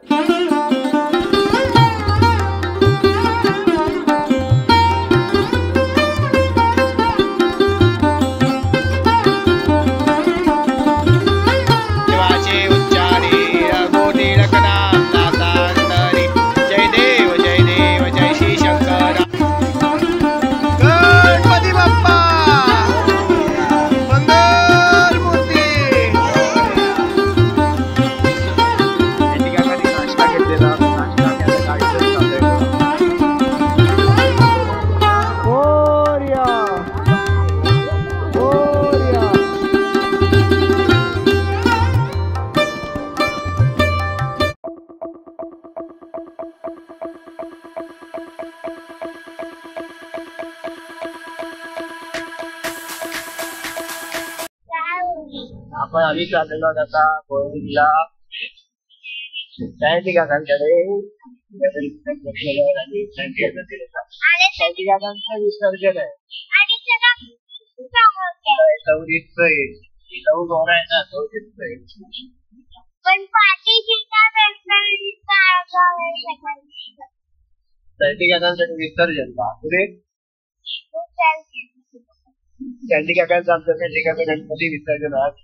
देवाचे उच्चारी रघुनी लखनाम दातांतरी जय देव जय श्री शंकर गणपती बाप्पा मंगल मूर्ती नाश्ता घेतलेला नाश्ता घ्यायला मोरया मोरया आपण आम्ही चाललेलो आता कोळीला सायंटिक काकांकडे काकांचं विसर्जन आहे चौरीच लव गौरा आहे ना चौरीच सायंटिक काकांसाठी विसर्जन बापरे सँडी काकांचं आमचं सँडी काका गणपती विसर्जन आज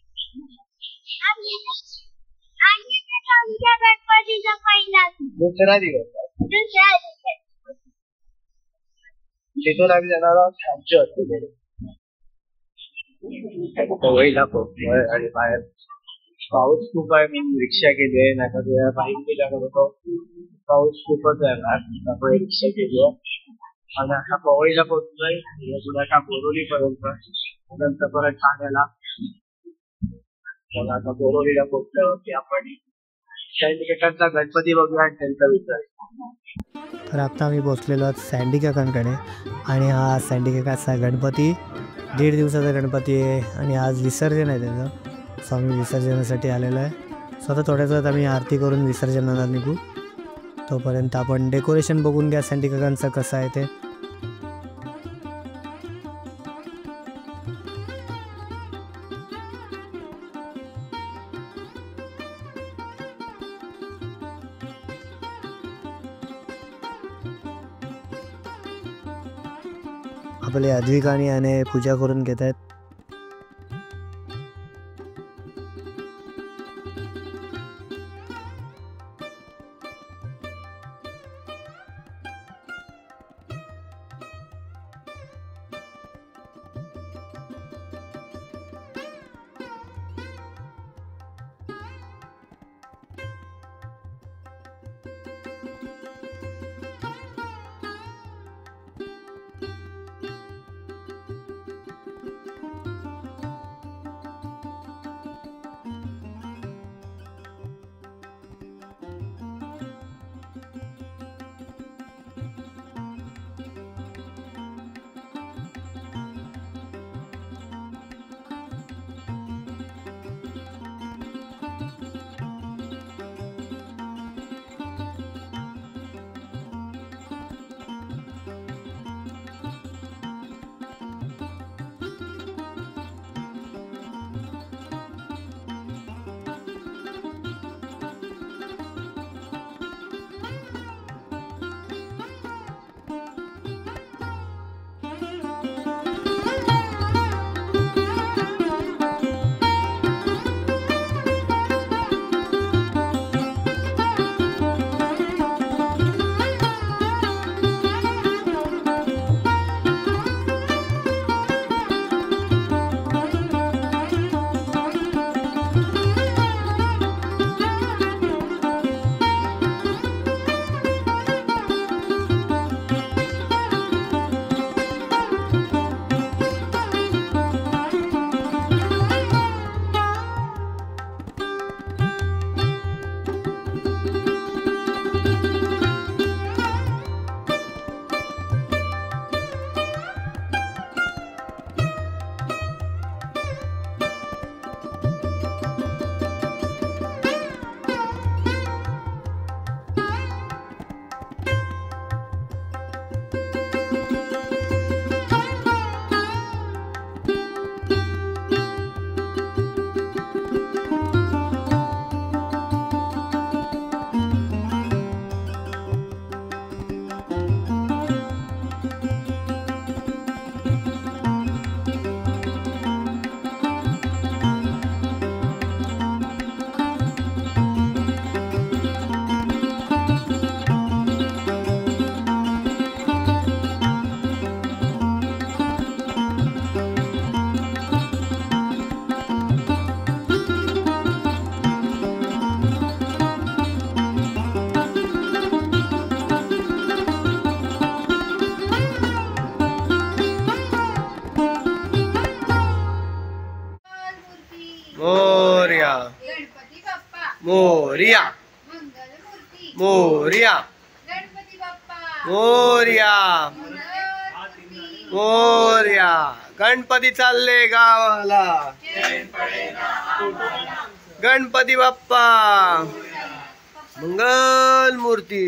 दुसरा दिवस तिथून आम्ही जाणार आहोत पवईला पोहोचलोय आणि बाहेर पाऊस खूप आहे म्हणून रिक्षा केली आहे नाही बाईक जाणार होतो पाऊस खूपच आहे ना त्यामुळे रिक्षा केली आहे आणि आता पवईला पोहोचलोय पुढे बोरोली पर्यंत नंतर परत ठाण्याला आता बोरोलीला पोहोचलो की आपण सँडी काकांचा गणपती बघूया आणि त्यांचा विचार. तर आता आम्ही पोचलेलो आहोत सँडी काकांकडे आणि हा सँडी काकाचा गणपती 1.5 दिवसाचा गणपती आहे आणि आज विसर्जन आहे त्याचं. सो आम्ही विसर्जनासाठी आलेलो आहे. सो आता थोड्याच वेळात आम्ही आरती करून विसर्जनाला निघू. तोपर्यंत आपण डेकोरेशन बघून घ्या सँडी काकांचं कसं आहे ते. आपले अद्विका आणि याने पूजा करून घेत आहेत. मोरया मोरया मोरया मोरया. गणपती चालले गावाला. गणपती बाप्पा मंगल मूर्ती.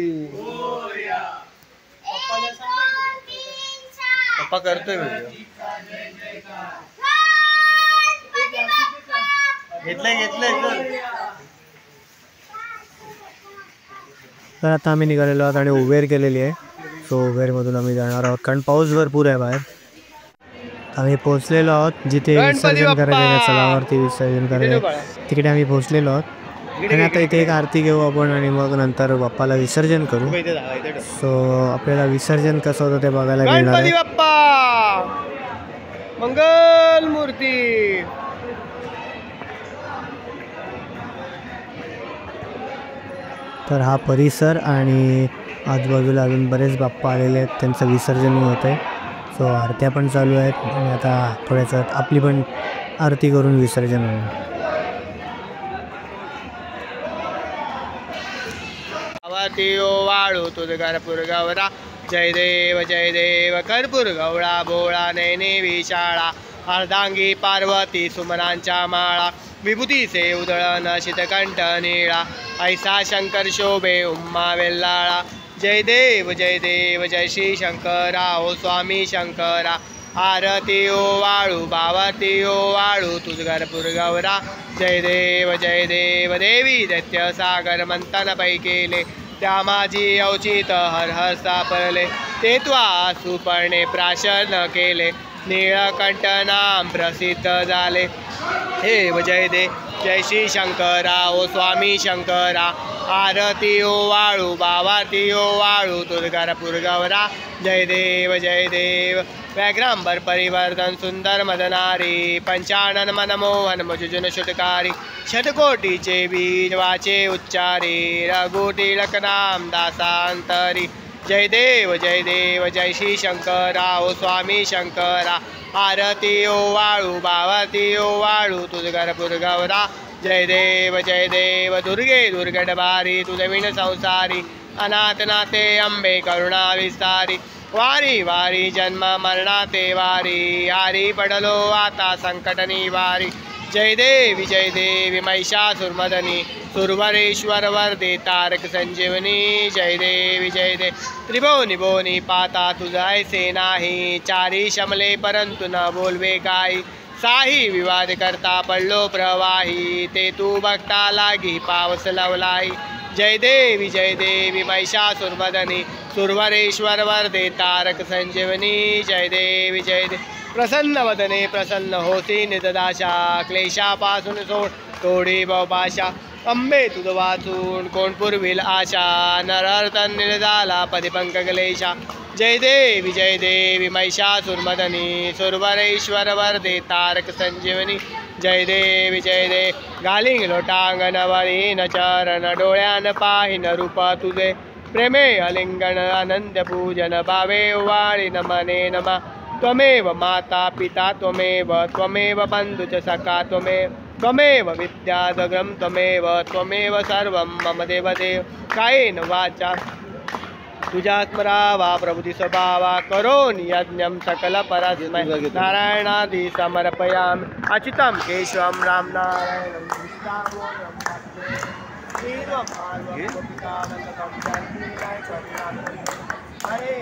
पप्पा करतोय व्हिडिओ. घेतलंय. तर आता आम्ही निघालेलो आहोत आणि उबेर केलेली आहे. सो उबेरमधून आम्ही जाणार आहोत कारण पाऊस भरपूर आहे बाहेर. आम्ही पोहोचलेलो आहोत जिथे विसर्जन करायला सलावरती विसर्जन करायला तिकडे आम्ही पोहोचलेलो आहोत. आणि आता इथे एक आरती घेऊ आपण आणि मग नंतर बाप्पाला विसर्जन करू. सो आपल्याला विसर्जन कसं होतं ते बघायला मिळणार आहे. बाप्पा मंगल मूर्ती. तर हा परिसर आणि आजूबाजूला अजून बरेच बाप्पा आलेले आहेत, त्यांचं विसर्जन होत आहे. सो आरत्या पण चालू आहेत आणि आता थोड्याच आपली पण आरती करून विसर्जन होईल. वाळू तुझ कर्पूर गौरा. जय देव कर्पूर गौळा भोळा नैने विशाळा. अर्धांगी पार्वती सुमनांच्या माळा. विभूतीचे उधळण शीतकंठ निळा. ऐसा शंकर शोभे उम्मा वेल्लाळा. जय देव जय श्री शंकरा ओ स्वामी शंकरा. आरती ओ वाळू बावती ओ वाळू तुझ कर्पूर गौरा. जय देव देवी दैत्य सागर मंथन पै केले. त्या माझी अवचित हर हर सापडले. ते त्वा सुपर्णे प्राशन केले. नीळकंठ नाम प्रसिद्ध झाले. हे जय श्री शंकरा ओ स्वामी शंकरा. आरती ओ वाळू बावाती ओ वाळू तुझ कर्पूर गौरा. जय देव व्याघ्रांबर परिवर्तन सुंदर मदनारी. पंचानन मनमोहन मजुजन शुटकारी. षटकोटीचे बीज वाचे उच्चारी. रघुटिलक नाम दासांतरी. जय देव जय श्री शंकरा ओ स्वामी शंकरा. आरती ओ वाळू बावती ओ वाळू तुझ कर्पूर गौरा. जय देव दुर्गे दुर्गटबारी तुझ विण संसारी. अनाथ नाथे अंबे करुणा विस्तारी. वारी जन्म मरणाते वारी. आरी पडलो आता संकट निवारी. जय देवी महिषासुरमर्दिनी. सुरवरेश्वर वरदे तारक संजीवनी. जय देवी त्रिभुवनी पाता तुझ ऐसे नाही. चारी शमले परंतु न बोलवे काही. साही विवाद करता पडलो प्रवाही. ते तू बघता लागी पावस लवलाई. जय देवी महिषासुरमर्दिनी. सुरवरेश्वर वरदे तारक संजीवनी. जय देवी प्रसन्न वदने प्रसन्न होती निददाशा. क्लेशापासून सोड तोडी भाषा. अंबे तुझ वाचून कोण पुरविल आशा. नरर्तन निर्जाला पदिपंक क्लेशा. जय देवी महिषासुरमर्दिनी. सुरवरेश्वर वरदे तारक संजीवनी. जय देवी घालिंग लोटांगण न चरण. डोळ्यान पाहिन रूप तुझे. प्रेमे अलिंगण आनंद पूजन. भावे वाळी नमने नमा. त्वमेव माता पिता त्वमेव बंधुच सखा त्वमेव विद्याधरं त्वमेव सर्वं मम देवदेव. कायेन वाचा तुझ्या स्मरावा प्रभुती स्वभावा. करोनि यज्ञं सकल परस्मै. नारायणादि समर्पयामि. अच्युतं केशवं राम नारायणं हरे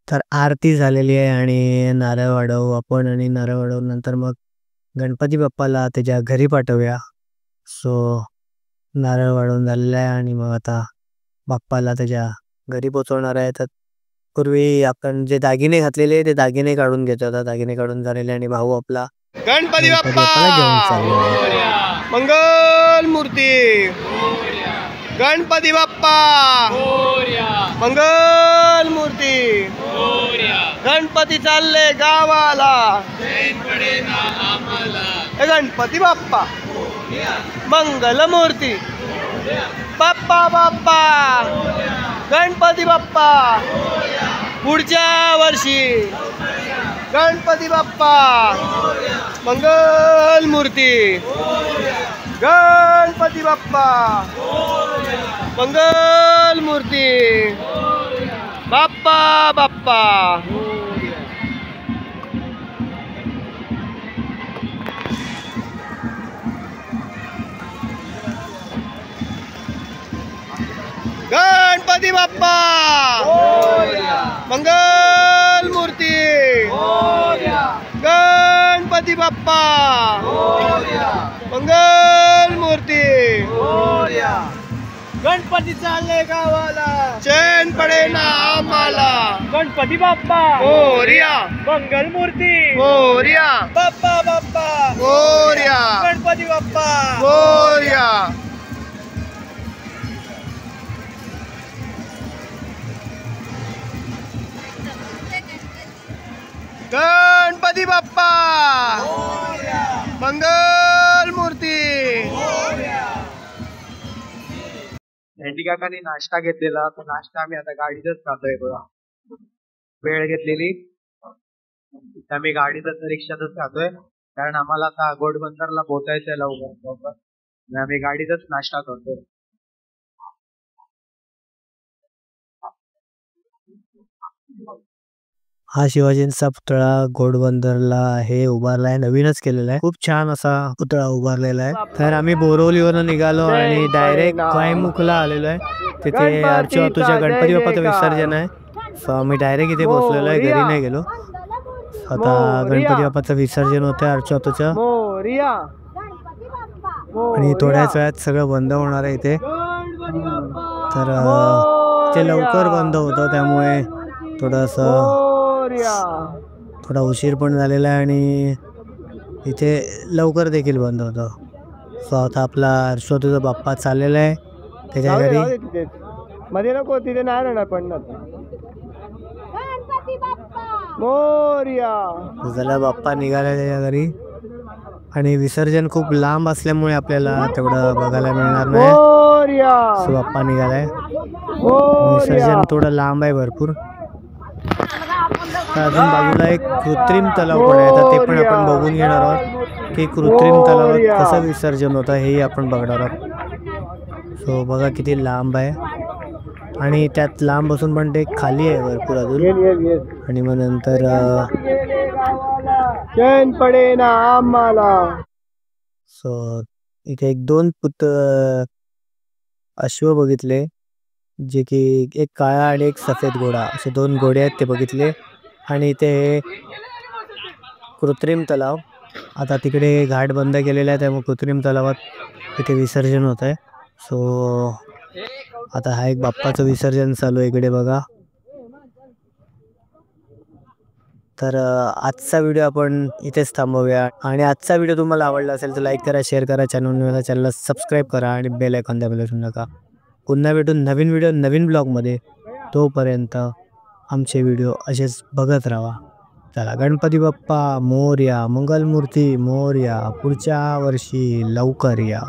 तर आरती झालेली आहे आणि नारळ वाढवू आपण आणि नारळ वाढवल्यानंतर मग गणपती बाप्पाला त्याच्या घरी पाठवूया. सो नारळ वाढवून झालेला आहे आणि मग आता बाप्पाला त्याच्या घरी पोचवणार आहे. तर पूर्वी आपण जे दागिने घातलेले ते दागिने काढून घेतो. आता दागिने काढून झालेले आणि भाऊ आपला गणपती बाप्पाला घेऊन चाललेला आहे. मंगल मूर्ती गणपती बाप्पा मंगल मूर्ती गणपती चालले गावाला गणपती बाप्पा मंगल मूर्ती बाप्पा बाप्पा गणपती बाप्पा पुढच्या वर्षी गणपती बाप्पा मंगल मूर्ती गणपती बाप्पा मंगल मूर्ती बाप्पा बाप्पा गणपती बाप्पा मंगल मूर्ती गणपती बाप्पा मंगल मूर्ती गणपती चालले गावाला चैन पडे ना आम्हाला गणपती बाप्पा मोरया मंगल मूर्ती मोरया बाप्पा बाप्पा मोरया गणपती बाप्पा मोरया गणपती बाप्पा मंगल मूर्ती हेंडी काकांनी नाश्ता घेतलेला. तो नाश्ता आम्ही आता गाडीतच खातोय बघा. वेळ घेतलेली आम्ही गाडीतच रिक्षातच खातोय कारण आम्हाला आता घोडबंदरला पोहोचायचंय लवकर. आम्ही गाडीतच नाश्ता करतोय. हा शिवाजींचा पुतळा घोडबंदरला हे उभारलाय, नवीनच केलेला आहे. खूप छान असा पुतळा उभारलेला आहे. तर आम्ही बोरवलीवरून निघालो आणि डायरेक्ट गायमुखला आलेलो आहे. तिथे अर्चवातूच्या गणपती बाप्पाचं विसर्जन आहे. सो आम्ही डायरेक्ट इथे पोहोचलेलो आहे, घरी नाही गेलो. आता गणपती बाप्पाचं विसर्जन होतं अर्चवातूच्या आणि थोड्याच वेळात सगळं बंद होणार आहे इथे. तर ते लवकर बंद होतं त्यामुळे थोडा उशीर पण झालेला आहे आणि इथे लवकर देखील बंद होतं. सो आता आपला अर्चवातूचा बाप्पा चाललेला आहे त्याच्या घरी. मध्ये नको तिथे नाही राहणार पडणार. मोरया झाला बाप्पा निघाला त्याच्या घरी आणि विसर्जन खूप लांब असल्यामुळे आपल्याला तेवढं बघायला मिळणार नाही. सो बाप्पा निघालाय. विसर्जन थोडं लांब आहे भरपूर. अजून बाजूला एक कृत्रिम तलाव पण आहे. तर ते पण आपण बघून घेणार आहोत की कृत्रिम तलावात कसं विसर्जन होतं हेही आपण बघणार आहोत. सो बघा किती लांब आहे आणि त्यात लांब असून पण ते खाली आहे भरपूर अजून. आणि मग नंतर चैन पडे ना आम्हाला. सो इथे एक दोन अश्व बघितले जे की एक काळा आणि एक सफेद घोडा असे दोन घोडे आहेत ते बघितले. आणि इथे कृत्रिम तलाव, आता तिकडे घाट बंद केलेला आहे त्यामुळे कृत्रिम तलावात इथे विसर्जन होत आहे. सो आता हा एक बाप्पाचं विसर्जन चालू आहे इकडे बघा. तर आजचा व्हिडिओ आपण इथेच थांबवूया आणि आजचा व्हिडिओ तुम्हाला आवडला असेल तर लाईक करा, शेअर करा, चॅनलला सबस्क्राईब करा आणि बेल आयकॉन दाबायला विसरू नका. पुन्हा भेटून नवीन व्हिडिओ नवीन ब्लॉगमध्ये. तोपर्यंत आमचे व्हिडिओ असेच बघत राहा. चला, गणपती बाप्पा मोरया, मंगलमूर्ती मोरया, पुढच्या वर्षी लवकर या.